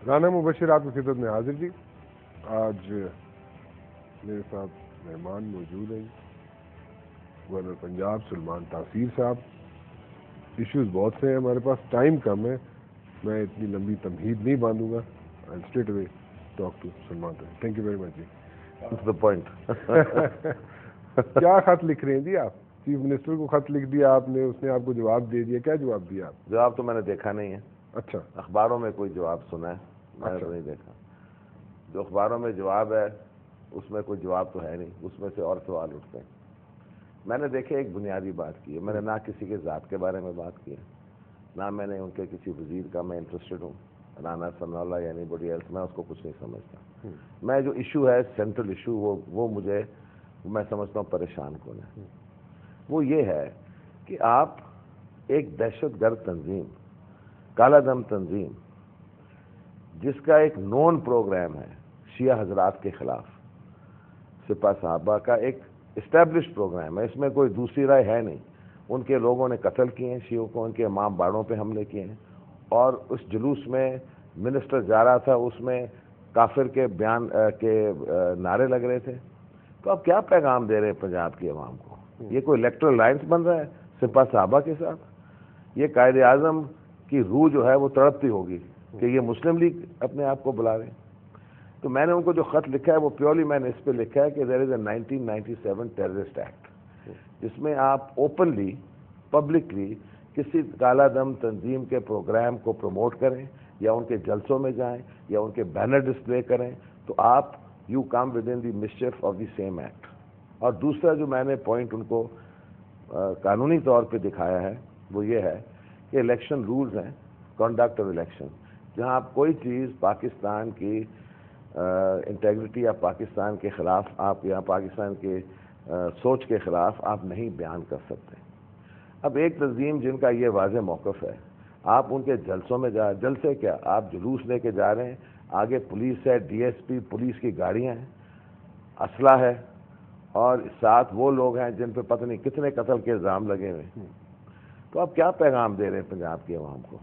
رانا مبشر آپ کی خدمت میں حاضر جی. آج میرے ساتھ مہمان موجود ہیں گورنر پنجاب سلمان تاثیر صاحب. ایشوز بہت سے ہیں ہمارے پاس, ٹائم کم ہے, میں اتنی لمبی تمہید نہیں باندھوں گا. I'll straight away talk to Salman Taseer. Thank you very much ji. the point. کیا خط لکھ رہے ہیں جی آپ؟ چیف منسٹر کو خط لکھ دیا آپ نے, اس نے آپ کو جواب دے دیا. کیا جواب دیا آپ؟ جواب تو میں نے دیکھا نہیں ہے. اچھا, اخباروں میں کوئی جواب سنا ہے, میں نے تو نہیں دیکھا. جو اخباروں میں جواب ہے اس میں کوئی جواب تو ہے نہیں, اس میں سے اور سوال اٹھتے ہیں. میں نے دیکھے ایک بنیادی بات کی ہے, میں نے نہ کسی کے ذات کے بارے میں بات کی ہے, نہ میں نے ان کے کسی وزیر کا میں انٹرسٹڈ ہوں, رانا ثناء اللہ یا اینی باڈی ایلس, میں اس کو کچھ نہیں سمجھتا. میں جو ایشو ہے سینٹرل ایشو وہ مجھے میں سمجھتا ہوں پریشان کون ہے. وہ یہ ہے کہ آپ ایک دہشت گرد تنظیم, کالا دم تنظیم, جس کا ایک نون پروگرام ہے شیعہ حضرات کے خلاف, سپاہ صحابہ کا ایک اسٹیبلش پروگرام ہے, اس میں کوئی دوسری رائے ہے نہیں. ان کے لوگوں نے قتل کیے ہیں شیعوں کو, ان کے امام باڑوں پہ حملے کیے ہیں, اور اس جلوس میں منسٹر جا رہا تھا, اس میں کافر کے بیان کے نعرے لگ رہے تھے. تو آپ کیا پیغام دے رہے ہیں پنجاب کی عوام کو؟ یہ کوئی الیکٹرل الائنس بن رہا ہے سپاہ صحابہ کے ساتھ. یہ قائد اعظم کی روح جو ہے وہ تڑپتی ہوگی کہ یہ مسلم لیگ اپنے آپ کو بلا رہے ہیں. تو میں نے ان کو جو خط لکھا ہے وہ پیورلی میں نے اس پہ لکھا ہے کہ دیر از اے 1997 ٹیررسٹ ایکٹ, جس میں آپ اوپنلی پبلکلی کسی کالا دم تنظیم کے پروگرام کو پروموٹ کریں, یا ان کے جلسوں میں جائیں, یا ان کے بینر ڈسپلے کریں, تو آپ you come with in the mischief of the same act. اور دوسرا جو میں نے پوائنٹ ان کو قانونی طور پہ دکھایا ہے وہ یہ ہے کہ الیکشن رولز ہیں, کنڈکٹ آف الیکشن, جہاں آپ کوئی چیز پاکستان کی انٹیگریٹی یا پاکستان کے خلاف آپ یا پاکستان کے سوچ کے خلاف آپ نہیں بیان کر سکتے. اب ایک تنظیم جن کا یہ واضح موقف ہے, آپ ان کے جلسوں میں جلسے کیا, آپ جلوس لے کے جا رہے ہیں, آگے پولیس ہے, ڈی ایس پی, پولیس کی گاڑیاں ہیں, اسلحہ ہے, اور ساتھ وہ لوگ ہیں جن پہ پتہ نہیں کتنے قتل کے الزام لگے ہوئے ہیں. تو آپ کیا پیغام دے رہے ہیں پنجاب کی عوام کو؟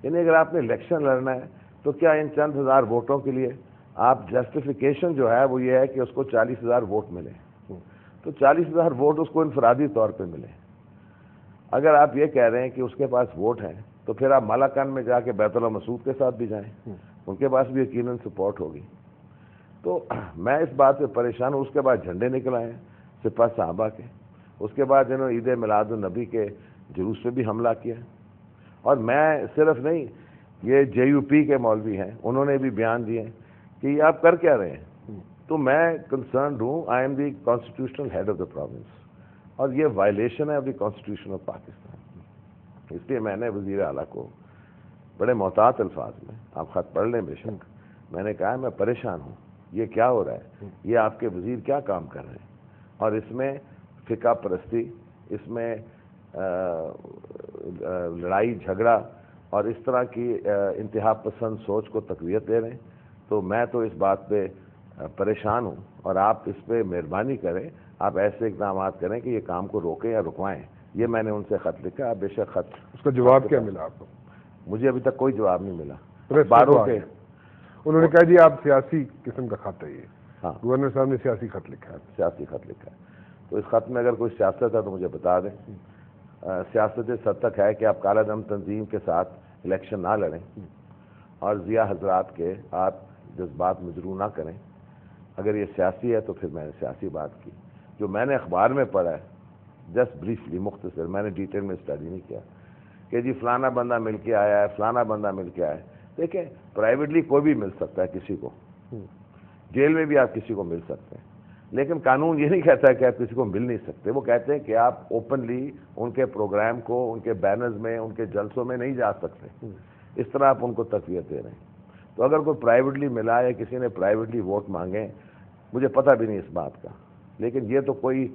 یعنی اگر آپ نے الیکشن لڑنا ہے تو کیا ان چند ہزار ووٹوں کے لیے آپ جسٹیفیکیشن جو ہے وہ یہ ہے کہ اس کو 40,000 ووٹ ملے, تو 40,000 ووٹ اس کو انفرادی طور پہ ملے. اگر آپ یہ کہہ رہے ہیں کہ اس کے پاس ووٹ ہیں تو پھر آپ مالاکان میں جا کے بیت اللہ مسعود کے ساتھ بھی جائیں, ان کے پاس بھی یقیناً سپورٹ ہوگی. تو میں اس بات سے پریشان ہوں. اس کے بعد جھنڈے نکل آئے ہیں سپاہ صحابہ کے, اس کے بعد انہوں نے عید میلاد النبی کے جلوس پہ بھی حملہ کیا. اور میں صرف نہیں, یہ جے یو پی کے مولوی ہیں, انہوں نے بھی بیان دیے کہ یہ آپ کر کیا رہے ہیں. تو میں کنسرنڈ ہوں, I am the constitutional head of the province, اور یہ وائلیشن ہے of the constitution of Pakistan. اس لیے میں نے وزیر اعلیٰ کو بڑے محتاط الفاظ میں, آپ خط پڑھ لیں بے شک, میں نے کہا میں پریشان ہوں, یہ کیا ہو رہا ہے, یہ آپ کے وزیر کیا کام کر رہے ہیں, اور اس میں فقہ پرستی, اس میں لڑائی جھگڑا اور اس طرح کی انتہا پسند سوچ کو تقویت دے رہے ہیں. تو میں تو اس بات پہ پریشان ہوں, اور آپ اس پہ مہربانی کریں, آپ ایسے اقدامات کریں کہ یہ کام کو روکیں یا رکوائیں. یہ میں نے ان سے خط لکھا. آپ بے شک خط, اس کا جواب کیا ملا آپ کو؟ مجھے ابھی تک کوئی جواب نہیں ملا. باروں کے انہوں نے کہا جی آپ سیاسی قسم کا خط ہے یہ. ہاں, گورنر صاحب نے سیاسی خط لکھا ہے. سیاسی خط لکھا ہے. تو اس خط میں اگر کوئی سیاست ہے تو مجھے بتا دیں. سیاست اس حد تک ہے کہ آپ کالا دم تنظیم کے ساتھ الیکشن نہ لڑیں, اور ضیاء حضرات کے آپ جذبات مجروح نہ کریں. اگر یہ سیاسی ہے تو پھر میں نے سیاسی بات کی. جو میں نے اخبار میں پڑھا ہے, جسٹ بریفلی, مختصر, میں نے ڈیٹیل میں اسٹڈی نہیں کیا کہ جی فلانا بندہ مل کے آیا ہے, فلانا بندہ مل کے آیا ہے. دیکھیں, پرائیویٹلی کوئی بھی مل سکتا ہے کسی کو, جیل میں بھی آپ کسی کو مل سکتے ہیں, لیکن قانون یہ نہیں کہتا ہے کہ آپ کسی کو مل نہیں سکتے. وہ کہتے ہیں کہ آپ اوپنلی ان کے پروگرام کو, ان کے بینرز میں, ان کے جلسوں میں نہیں جا سکتے. اس طرح آپ ان کو تقویت دے رہے ہیں. تو اگر کوئی پرائیویٹلی ملا یا کسی نے پرائیویٹلی ووٹ مانگے, مجھے پتہ بھی نہیں اس بات کا, لیکن یہ تو کوئی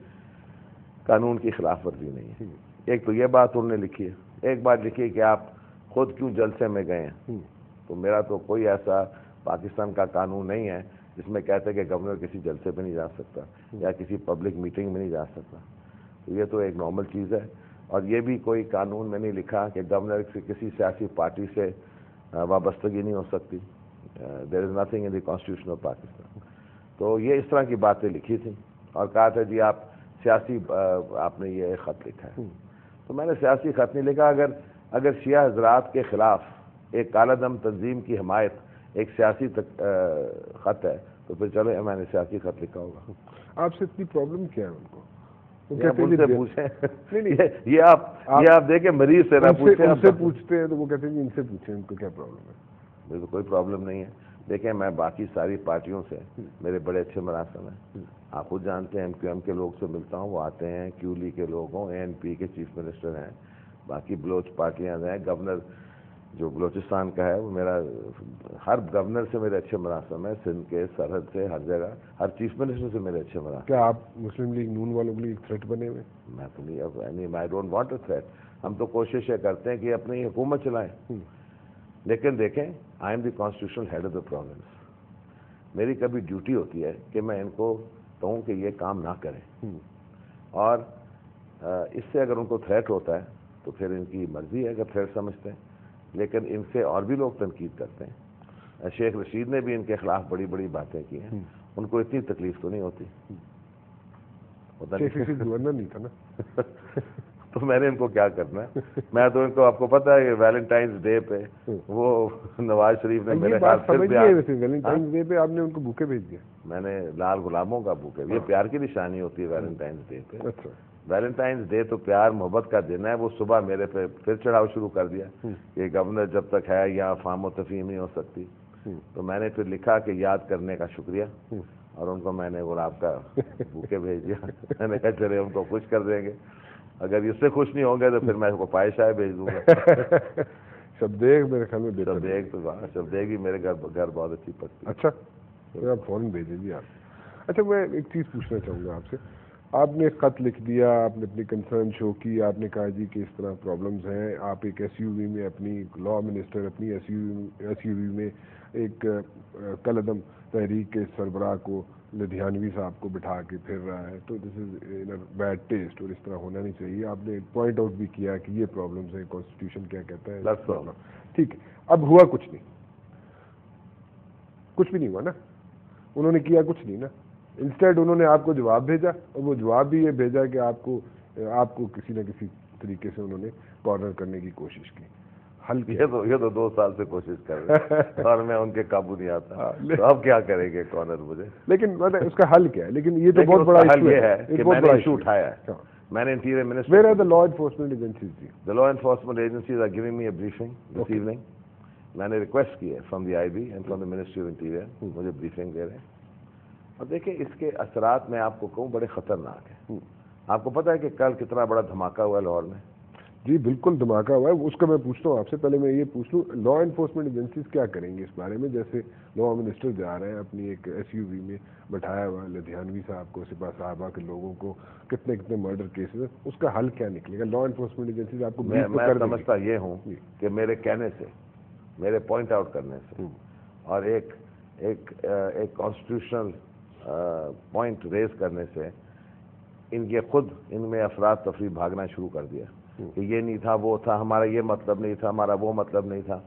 قانون کی خلاف ورزی نہیں ہے. ایک تو یہ بات انہوں نے لکھی ہے. ایک بات لکھی ہے کہ آپ خود کیوں جلسے میں گئے ہیں. تو میرا تو کوئی ایسا پاکستان کا قانون نہیں ہے جس میں کہتے کہ گورنر کسی جلسے پہ نہیں جا سکتا یا کسی پبلک میٹنگ میں نہیں جا سکتا. تو یہ تو ایک نارمل چیز ہے. اور یہ بھی کوئی قانون میں نہیں لکھا کہ گورنر سے کسی سیاسی پارٹی سے وابستگی نہیں ہو سکتی. There is nothing in the constitution of Pakistan. تو یہ اس طرح کی باتیں لکھی تھیں اور کہا تھا جی آپ سیاسی آپ نے یہ خط لکھا ہے. تو میں نے سیاسی خط نہیں لکھا. اگر شیعہ حضرات کے خلاف ایک کالا دم تنظیم کی حمایت ایک سیاسی خط ہے تو پھر چلو میں نے سیاسی خط لکھا ہوگا. آپ سے اتنی پرابلم کیا ہے ان کو؟ ان سے پوچھیں. یہ آپ دیکھیں مریض سے نہ پوچھیں. ان سے پوچھتے ہیں تو وہ کہتے ہیں ان سے پوچھیں ان کو کیا پرابلم ہے. مجھے تو کوئی پرابلم نہیں ہے. دیکھیں میں باقی ساری پارٹیوں سے میرے بڑے اچھے مراسم ہیں. آپ خود جانتے ہیں ایم کے لوگ سے ملتا ہوں, وہ آتے ہیں. کیو لی کے لوگ ہوں, ANP کے چیف منسٹر ہیں, باقی بلوچ پارٹیاں ہیں, گورنر جو بلوچستان کا ہے وہ میرا, ہر گورنر سے میرے اچھے مراسم ہیں. سندھ کے, سرحد سے, ہر جگہ ہر چیف منسٹر سے میرے اچھے مراسم. کیا آپ مسلم لیگ نون والوں کے لیے ایک تھریٹ بنے ہوئے؟ میں تو نہیں, I don't want a threat. ہم تو کوشش یہ کرتے ہیں کہ اپنی حکومت چلائیں. لیکن دیکھیں I am the constitutional head of the province. میری کبھی ڈیوٹی ہوتی ہے کہ میں ان کو کہوں کہ یہ کام نہ کریں, اور اس سے اگر ان کو تھریٹ ہوتا ہے تو پھر ان کی مرضی ہے اگر تھریٹ سمجھتے ہیں. لیکن ان سے اور بھی لوگ تنقید کرتے ہیں. شیخ رشید نے بھی ان کے خلاف بڑی بڑی باتیں کی ہیں. ان کو اتنی تکلیف تو نہیں ہوتی. شیخ رشید گورنر نہیں تھا نا. تو میں نے ان کو کیا کرنا ہے. میں تو ان کو, آپ کو پتا ہے کہ ویلنٹائنز ڈے پہ وہ نواز شریف نے میرے خیال سے ویلنٹائنز ڈے پہ آپ نے ان کو بوکے بھیج دیا. میں نے لال غلاموں کا بوکے, یہ پیار کی نشانی ہوتی ہے ویلنٹائنز ڈے پہ. ویلنٹائنز ڈے تو پیار محبت کا دن ہے. وہ صبح میرے پہ پھر چڑھاؤ شروع کر دیا کہ گورنر جب تک ہے یہاں فام و تفہیم نہیں ہو سکتی. تو میں نے پھر لکھا کہ یاد کرنے کا شکریہ, اور ان کو میں نے گلاب کا بوکے بھیج دیا. میں نے کہا چلے ان کو خوش کر دیں گے, اگر اس سے خوش نہیں ہوں گے تو پھر میں کو پائے شائے بھیج دوں گا. شبدیگ میرے خیال میں شبدیگ ہی میرے گھر بہت اچھی پکتی. اچھا آپ فوراً بھیج دیجیے آپ. اچھا میں ایک چیز پوچھنا چاہوں گا آپ سے. آپ نے خط لکھ دیا, آپ نے اپنی کنسرن شو کی, آپ نے کہا جی کہ اس طرح پرابلمز ہیں. آپ ایک SUV میں اپنی لا منسٹر اپنی SUV میں ایک کالعدم تحریک کے سربراہ کو, لدھیانوی صاحب کو بٹھا کے پھر رہا ہے. تو دس از بیڈ ٹیسٹ, اور اس طرح ہونا نہیں چاہیے. آپ نے پوائنٹ آؤٹ بھی کیا کہ یہ پرابلمز ہیں, کانسٹیٹیوشن کیا کہتا ہے. ٹھیک ہے, اب ہوا کچھ نہیں, کچھ بھی نہیں ہوا نا. انہوں نے کیا کچھ نہیں نا. انسٹیڈ انہوں نے آپ کو جواب بھیجا, اور وہ جواب بھی یہ بھیجا کہ آپ کو کسی نہ کسی طریقے سے انہوں نے کارنر کرنے کی کوشش کی. حل یہ تو 2 سال سے کوشش کر رہے ہیں اور میں ان کے قابو نہیں آتا. تو اب کیا کریں گے کارنر مجھے. لیکن اس کا حل کیا ہے؟ لیکن یہ تو بہت بڑا حل یہ ہے کہ میں نے ایشو اٹھایا ہے. میں نے interior minister, Where are the law enforcement agencies? The law enforcement agencies are giving me a briefing this evening. میں نے ریکویسٹ کی ہے from the IB and from the ministry of interior, مجھے بریفنگ دے رہے ہیں. اور دیکھیں اس کے اثرات میں آپ کو کہوں بڑے خطرناک ہیں. آپ کو پتہ ہے کہ کل کتنا بڑا دھماکہ ہوا لاہور میں؟ جی بالکل دھماکہ ہوا ہے. اس کا میں پوچھتا ہوں آپ سے. پہلے میں یہ پوچھ لوں, لا انفورسمنٹ ایجنسیز کیا کریں گے اس بارے میں؟ جیسے لا منسٹر جا رہے ہیں اپنی ایک SUV میں بٹھایا ہوا لدھیانوی صاحب کو, سپاہ صاحبہ کے لوگوں کو, کتنے مرڈر کیسز, اس کا حل کیا نکلے گا؟ لا انفورسمنٹ ایجنسیز آپ کو میں سمجھتا یہ ہوں کہ میرے کہنے سے, میرے پوائنٹ آؤٹ کرنے سے, اور ایک کانسٹیٹیوشنل پوائنٹ ریز کرنے سے ان میں افراد تفریح بھاگنا شروع کر دیا کہ یہ نہیں تھا, وہ تھا, ہمارا یہ مطلب نہیں تھا, ہمارا وہ مطلب نہیں تھا.